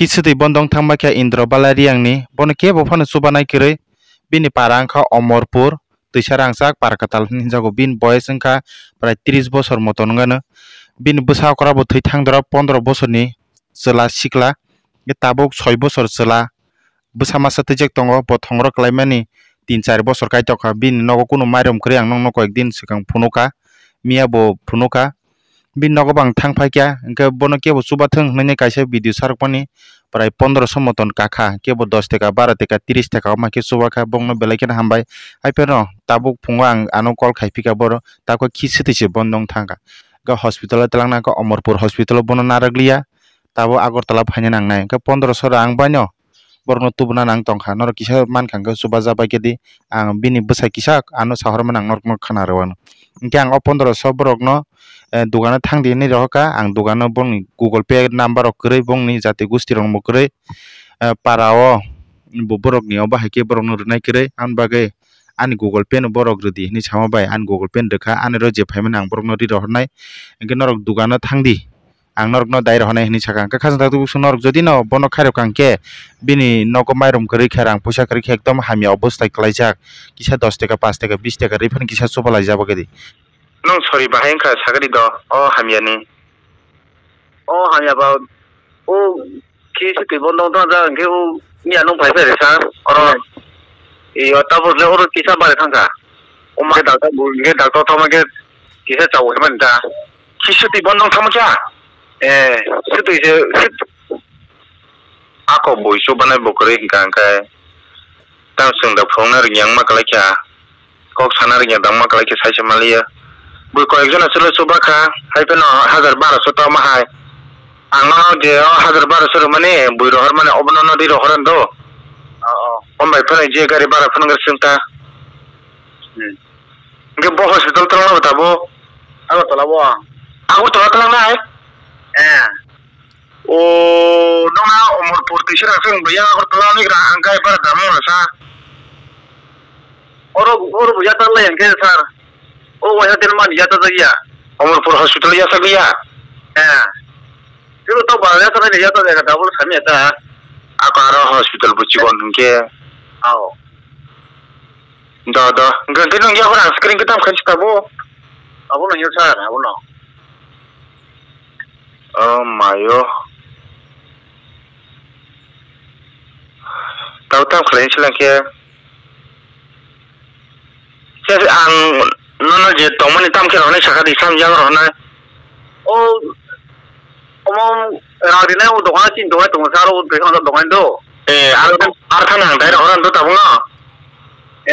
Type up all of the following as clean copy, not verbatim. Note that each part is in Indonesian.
Kisati bondong thangma kya Indra Balariang ni bono kebo phano subanai kere bini parangkha Omorpur tuisa rangsak parkatal hinjago bin boys wngkha prai 30 bosor moto wngano bini bwsa kora bo thui thangdra 15 bosorni chwla sikla tabuk 6 bosor chwla bwsa masa twijak tongo bo thongrok kalaimani 3-4 bosor kaitokha bini nogo kuno mairum kre ang nongno koekdin swkang phunuka mia bo phunuka bini nogo bang thangpaikya hingke bono kebo chubathwng hinui kaisa video sarakmani prai 1500 moton kakha kebo 10 taka 12 taka 30 taka omake chubakha bongno belai kheno hambai haipeno tabuk phungo ang ano call khaipika boro tako kisati se bondong thangka ga hospital telangna ka Omorpur hospital bono narakliya tabo Agartala phaina nangnai ka 1500 rang banyo borno tubuna nang tongkha nor kisa mankha chubaja baikedi ang bini bwsa kisa ano sahorma nang normo khana rwano hingke ang o 1500 borokno dogano thangdi hinui rohoka ang dogano bongni Google Pay number rok kwrwi bongni jati gosti rok mo kwrwi parao borokni obo haike borokno rwnai kwrwi ang bagui ani Google Pay no borok rwdi hinui sama bai ani Google Pay rwkha ani ro je phaimani ang borokno ri rohornai hingke norok dogano thangdi ang norokno dai rohonai hinui saka hingke khasing tak norok jodi no bono khairok hingke bini nogo mairum kwrwi khair ang puisa kwrwi khe ekdom hamya obostai klaijak kisa 10 taka 5 taka 20 taka rifan kisa chubalai jabagedi nong sorry bahai wngkha sagari do o hamyani o hamya ba o kisati bondong thangja hingke o mia nong phaipai resa oro iyo tabuk le oro kisa bare thangka o ma doctor bulge doctor thomake kisa chawo heman ta kisati bondong thangja situ je ako boisu banai bokre hingka tang sungda phongna ringyang ma kalaikya kok sana ringyang dang ma kalaikya saisa maliya bui koekjona chelo chubakha haipeno 1200 ta mahai angno je 1200 mane bui rohor mane obnono ri rohoran do ombai phane je gari bara phungar singta nge bo hospital tangna tabo Agartala tangna o nona Omorpur tisra sing baya Agartala ni gra angkai para damo sa oro buya ta le hingke sar o waya ten man ya ta ya Omorpur hospital ya sabiya situ to ba ya ta ne ya ta de double samya ta akaro hospital buchikon hingke ao da ngante nong ya hora screen kitam khanchi tabo abono yo sar abono oh mayo tau khlain silangke se ang nono je tongmani tamke rone sakadi samjang rona o omong radine o dokan chin doai tong saro bekang dokan do ar thana dai roran do tabunga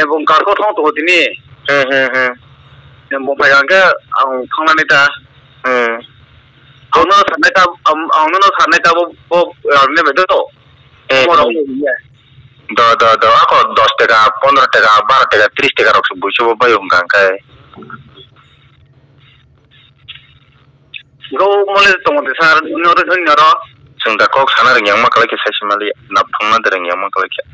bong karko thong to dini bong phayangke ang thangnani ta angno sanai ta bo radine bedo to da ako 10 taka 15 taka 12 taka 30 taka rok buisu bai hungka kai go mole tong de sar noro sungda kok sana ringyang ma kalaikya saisi mali na phangna de ringyang ma kalaikya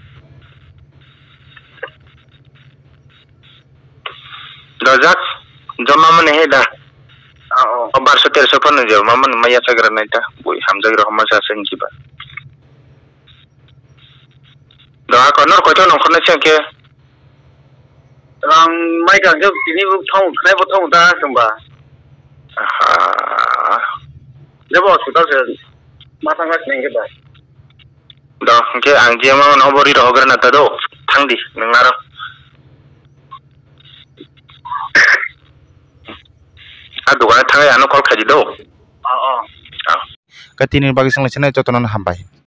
dajak jama mane heda o 1200 pan je maman maya sagra naita bui hamjagi ro hamasa sengjiba da ko nor ko to nong khona changke rang mai gang ke tini bu thong khnai bu thong ta sumba jabo hospital se matang ga nenge ba da ke angje ma no bori ro gra na ta do thangdi nangaro dogane thangai ano call khaji do katini bagi sangla chena jotonan hambai